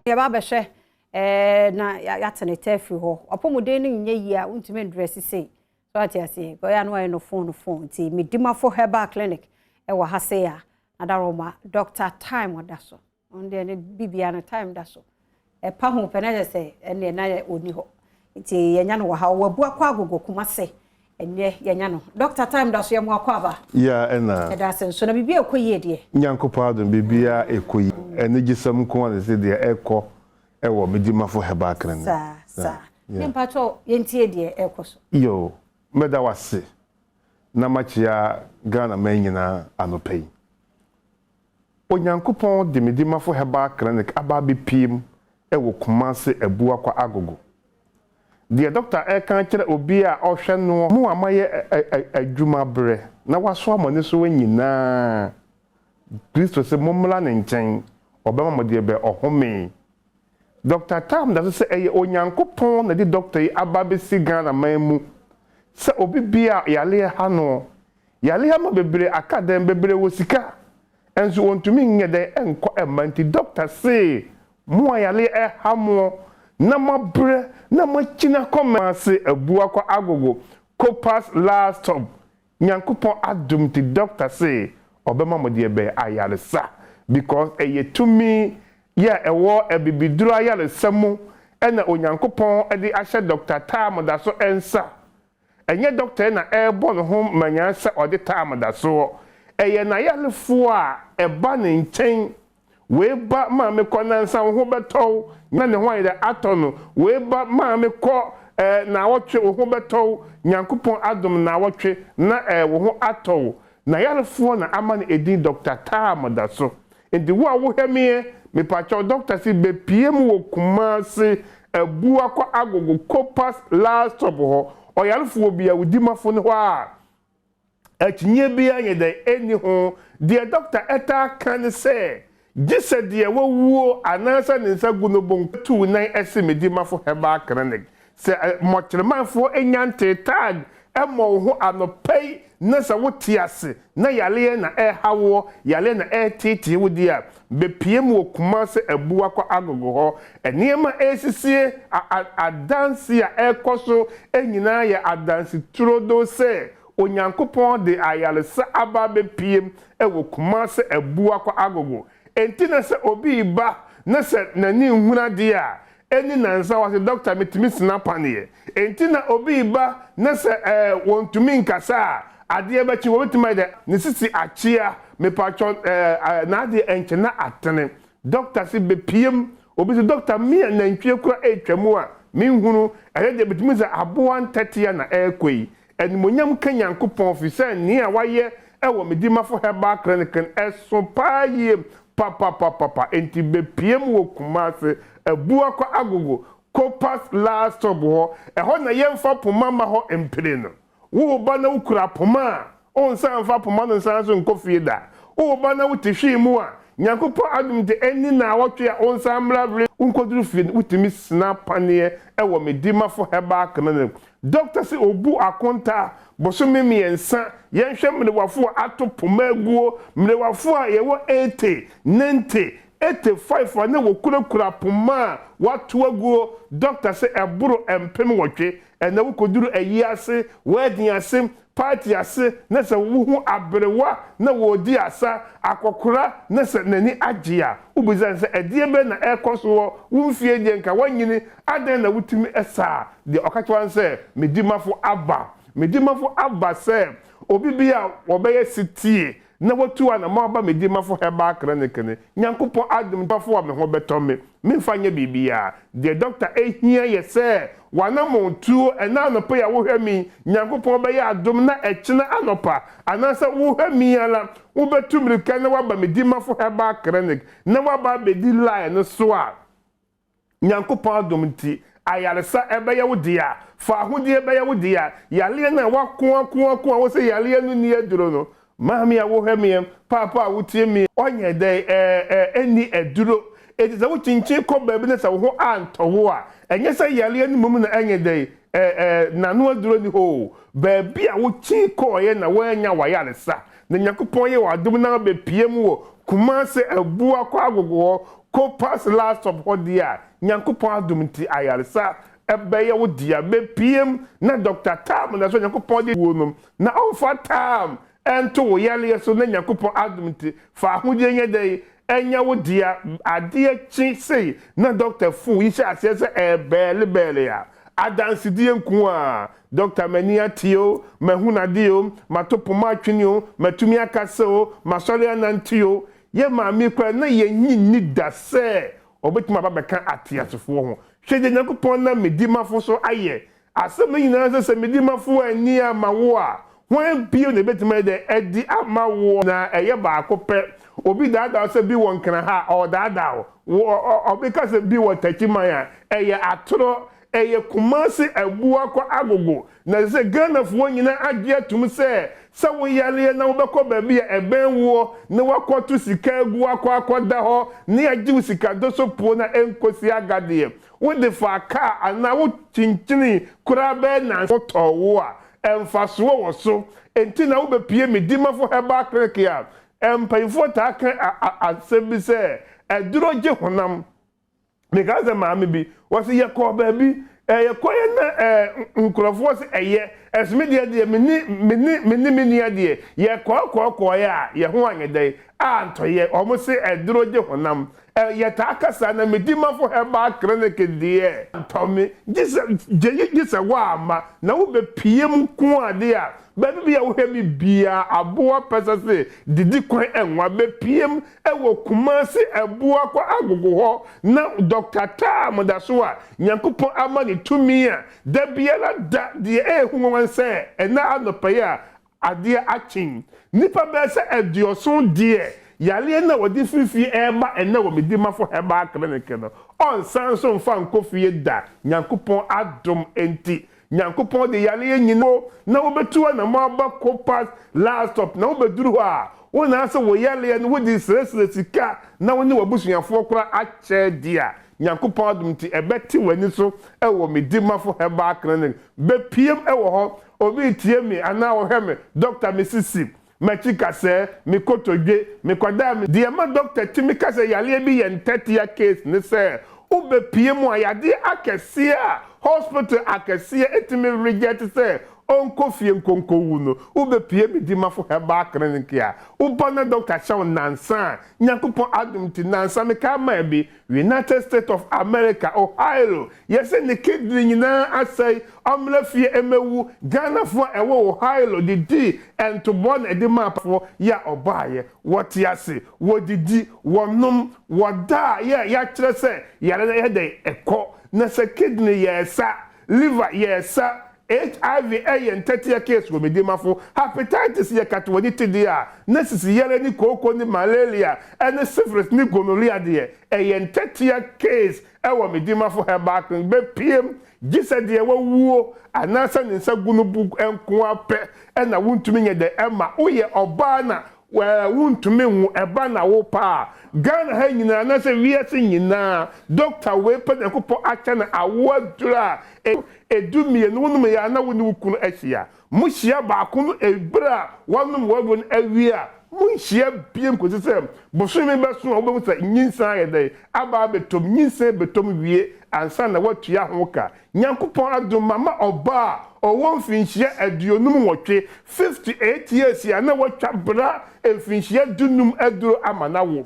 ya ba be hwe na ya tene tafi ho opomuden no nye yi a untime dress sei so ati ase go ya no ayi no phone ti Medimafo Herbal Clinic e wa ha sei a adaroma Dr. Time odaso onde ne bibia no time daso e pa ho penele se ene na oni ho nti yenya no wa ha wabu akwa agogo kuma se ene yenya no Dr. Time daso ye mo akwa aba ya ena e da se so na bibia ekoyi de nyankopo adom bibia ekoyi ene gisam ko an se de ekọ ewo Medimafo Herbal Clinic sa nimpacho yentie de ekoso yo meda wase na machia Ghana menyina anopei onyankopon de Medimafo Herbal Clinic aba bepiem ewo Kumase ebua kwa agogo de doctor kan kire obi a ohwe no mu amaye adwuma bre na waso amane so wanyina Kristo se momla ne nchen obema mode be ohome Dr. Tam da se eye onyankopon na de doctor yi aba be si Ghana mamu se obi bia yale ha no yale ha ma bebre akadem bebre wosika enso wontumi nyede enko emanti doctor se mu ayale ha mo na mabre na machina Kumase ebua kwa agogo Copas last stop nyankopon adom ti doctor se obema mode be ayaresa because eye tumi ya ewo ebibiduro ayaresemu ena onyankopon edi ahye Dr. Tam da so ensa enye doctor na ebo no ho manyansa odi Tam da so eye na yalefo a eba ne nchen we ba ma me konansa ho beto na ne ho ayde atono we ba ma me ko na wotwe ho beto nyankopon adom na wotwe na wo ho ato na yalefo na amane edin Dr. Tam da so enti wo hemie me pacho doctor si be piem wo Kumase ebua kwa agogo Copas last stop ho oyalefo bia Medimafo ne ho a atinye bia nyede eni ho de doctor eta kan se gise de wawuo anasa ne nsa gu no bon tu nan ese Medimafo Herbal Clinic se mochremanfo enyante tag emo ho anopei na sa wotiase na yale na hawo yale na titi wudia be piem wo Kumase ebua kwa agogo ho eniema esisie adansi ya ekoso enyina ya adansi trodo se onyankopon de ayalesa aba be piem ewo Kumase ebua kwa agogo entina se obi ba na se nani nhuna dia eni nansa wase doctor metimi sinapane entina obi ba na se wontumi nkasa ade bachi wo betima de ne sisi achia me pacho na ade enchena atene doctor si be piem obi se doctor mi na ntwe kura etwamu a mi nhunu de betimi za abo 130 na ekoi enimonyam kanyankopon ofisa ni a waye ewo Medimafo Herbal Clinic eso paye papa enti be piem wo Kumase ebua kwa agogo Copas last stop ho eho na yemfa poma ma ho empire no wo ba na ukura poma on san fa poma no san so nkofie da wo ba na wutihwe mu a nyankopon adom de eni na awotwe a on san mravre unkoduru fie utimi snapane ewo Medimafo Herbal Clinic doctor si obu akonta bosome miensa yenhwe mrewafo ato poma aguo mrewafo a yewo 80 90 85 na wokura poma watu aguo doctor se eburu empem wotwe ena wokoduru ayiase wedin asem party ase na se wuhu abrewa na wodi asa akokora na se nani agea ubizan se edie be na ekoso wumfie die nka wanyini adan na wutimi esa de okatwan se Medimafo aba se obibia wobeye sitie na watu ana maba Medimafo Herbal Clinic ne nyankopon adom bafo me ho betome memfanye bibia de doctor ehia yese wana montuo ena no pa ya wo hwami nyankopon be ya adom na ekina anopa anasa wo hwami ala wo betumrika na waba Medimafo Herbal Clinic na waba bedi line no so a nyankopon adom ti ayaresa ebe ya wodia fa hodi ebe ya wodia yale na wako wo se yale no ni aduro no Mami awo hemiem papa wutie mi onye de eni eduro etiza wuchinchi ko baabi na sa wo antowo a enye sa yale ani mum na enye de nanu aduro ni ho baabi a wuchi ko ye na wanya wayale sa na nyakopon ye wadum na be piem wo Kumase ebua kwa agogo ko pass last of what dia Nyankopon adom nti ayaresa ebeye wo dia be piem na Dr. Tam na so Nyankopon de wonum na onfa Tam ento wo yale so na Nyankopon adom nti fa ahudie nya dai enya wo dia ade chi sei na Dr. Fu yi sha se bele ya adansidie nku a Dr. Mania Tio, Mahuna Dio, Matopo Marchinio, Matumia Casso, Masolia Nantio, ye mammy kwa na ye need da say, or bet my baba can atias for. She did not upon them Medimafo so aye. As some answers a Medimafo and near Mawa. When Pio the bet made the Eddie at my war na a yaba cope, or be that also be one can ha or that thou, or because it be what Tachimaya, a ya atro. Eye Kumasi ebua kwa agogo na se Ghana fo nyina agye tum se wo yale na wo bekọ ba bi ebenwo na wakoto sika egu akwa ho na agye sika dosopo na enkosi agade wo de fa ka ana wo chinchini kura be na fotowo a emfaso wo so enti na wo be pie Medimafo Herbal Clinic ya empayfo ta kan asebi se eduro gye honam because maami bi wasi ye ko ba bi ye ko ye na nkrofo se eye esme de mini ade ye ko ya ye ho anyedai antoye omo se eduro gye honam ye ta akasa na Medimafo Herbal Clinic de ntomi gisa wa ama na wo be piem ko ade a baby bia wo hemi bia aboa pesa se didi kwan enwa be piem ewo Kumasi ebua kwa agogo ho na Dr. Tam da so a Nyankopon amani tumi a da biela da de ehun wanse ena anopaye a ade achin nipa be se edioson de yale na wodi fifi eba ena wo Medimafo Herbal Clinic no on sanso mfa nkofie da Nyankopon adom enti Nyankopon de yale nyino na obetu na mo abakopa last stop na obeduru a wona ase wo yale no wodi sresre sika na woni wabusuafo kora ache dia Nyankopon adom ti ebeti wani so ewo Medimafo Herbal Clinic be piem ewo ho obi tie mi ana wo hwe me Dr. Mississippi machika se mi kotodwe mi kwada mi de ma Dr. Timika se yale bi ye 30 case ne se ube piem ayade akese a hospital akese etimi reject say onko fie nkonko wu no ube pie Medimafo Herbal Clinic ya ubona Dr. Shawn Nansan Nyankopon adom ti Nansan me ka ma bi United States of America Ohio yese ne kidney nyina asai omla fie emewu Ghana fo ewo Ohio di ento bon Medimafo ya obaye wotiase wodidi wonom woda ya kire se yare na yede eko na se kidney yesa liver yesa HIV and 30 case go Medimafo hepatitis ye katwoni tidia na sisi yare ni koko ni malaria and syphilis ni gonorrhea de e 30 case e wo Medimafo Herbal Clinic be piem gisa de wuo anasa ni nsa gunu bu enko ape e na wuntumi nye de ema oye oba na wuntumi wu eba na wo pa Ghana ha nyina na se wiase nyina doctor we pe de kopo acha na awadura edumie no wonu ya na wonu kunu ahia muhia ba kunu ebra wonu wabon awia munhia biem ko se boso me beso obo se nyinsa ye dai aba betom nyinsa betom wie ansa na watua ho ka Nyankopon adom mama oba owon finhia aduonum wotwe 58 years ya na watwa bra finhia dunum aduro amana wo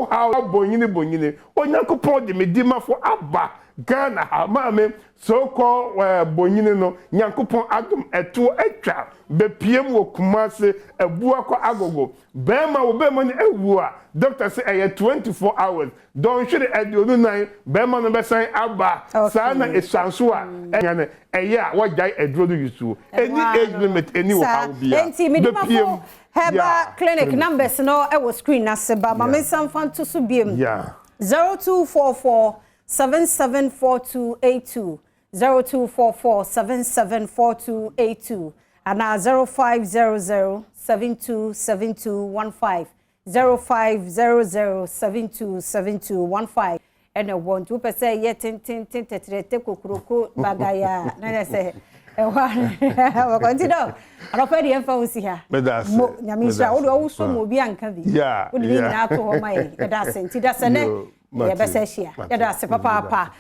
ha bonyine Onyankopon de Medimafo aba Ghana ha maame so-called bonyine no Nyankopon adom eto atwa be piem wo Kumasi ebua kwa agogo bema wo bema ni ewu a doctor say 24 hours don shiri edionu nan bema no besan aba sa na esanso a enyane eya wajai edro do yusu any age limit any wo how bia enti Medimafo Herbal Clinic numbers no e wo screen na se ba mama sanfan to so biem 0244 774282 0244 774282 and 0500 727215 0500 727215 and a want to say yet tin tetrete kukuruku bagaya na say wa continue anopa de emfa wo si ha mo nyamisha wo do wo so mo bi anka bi wo de ni na to ho mai da se nti da se ne ye besa hia ya da se papa